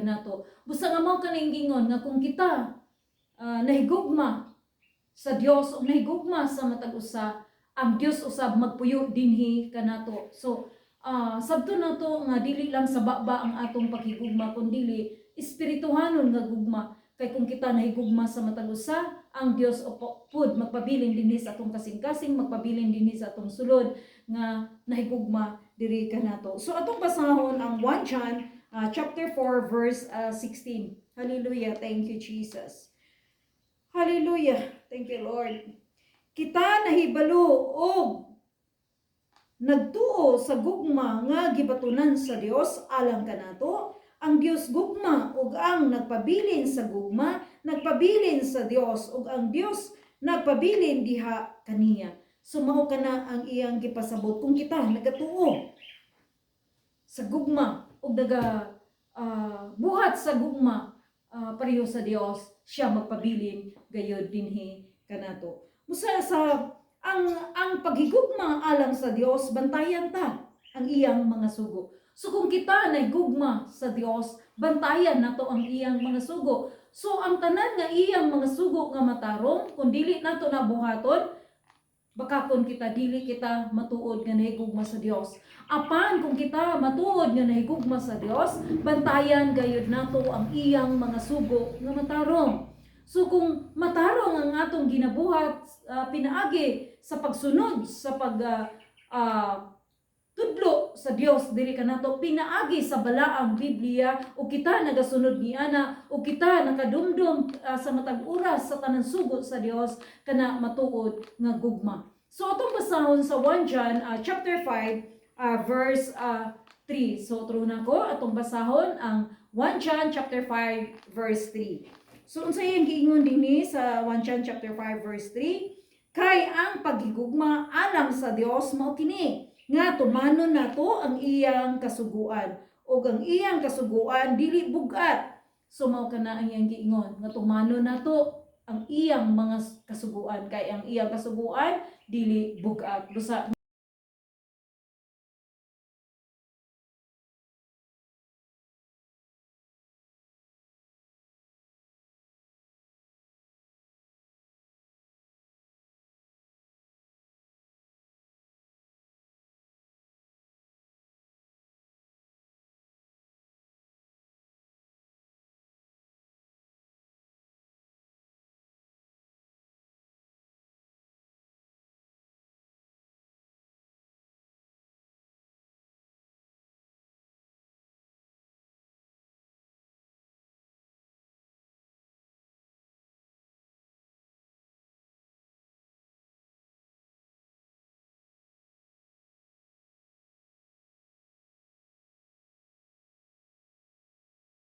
kanato. Busa nga mao kaning gingon nga kung kita nahigugma sa Dios o nahigugma sa matag usa, ang Dios usab magpuyo dinhi kanato. So sabto na to nga dili lang sa baba ang atong paghigugma kundi espirituhanon nga gugma. Kay kung kita nahigugma sa matag usa, ang Dios pud magpabilin dinhi sa atong kasing-kasing, magpabilin dinhi sa atong sulod nga nahigugma diri kanato. So atong basahon ang 1 John chapter 4 verse 16. Hallelujah. Thank you Jesus. Hallelujah. Thank you Lord. Kita nahibalo og nagtuo sa gugma nga gibatunan sa Dios alang kanato. Ang Dios gugma ug ang nagpabilin sa gugma, nagpabilin sa Dios ug ang Dios nagpabilin diha kaniya. So mao kana ang iyang gipasabot kung kita nagatuo sa gugma ug buhat sa gugma pareho sa Dios, siya magpabilin gayud dinhi kanato. Busa sa ang paghigugma alang sa Dios, bantayan ta ang iyang mga sugo. So kung kita nahigugma sa Dios, bantayan nato ang iyang mga sugo. So ang tanan nga iyang mga sugo nga matarong, kung dili nato nabuhaton, baka kung kita dili kita matuod nga nahigugma sa Dios. Apan kung kita matuod nga nahigugma sa Dios, bantayan gayud nato ang iyang mga sugo nga matarong. So kung matarong ang atong ginabuhat pinaagi sa pagsunod sa tudlo sa Dios diri kanato, pinaagi sa balaang Biblia o kita nagasunod niana o kita nakadumdum sa matag oras sa tanang sugo sa Dios kana matuod nga gugma. So atong basahon sa 1 John chapter 5 verse 3. So true na ko atong basahon ang 1 John chapter 5 verse 3. So unsay ang giingon dinhi sa 1 John chapter 5 verse 3? Kay ang paghigugma alang sa Dios mao kini nga tumanon nato ang iyang kasuguan o ang iyang kasuguan dili bugat. So mao kana ang iyang giingon nga tumanon nato ang iyang mga kasuguan kay ang iyang kasuguan dili bugat. Busa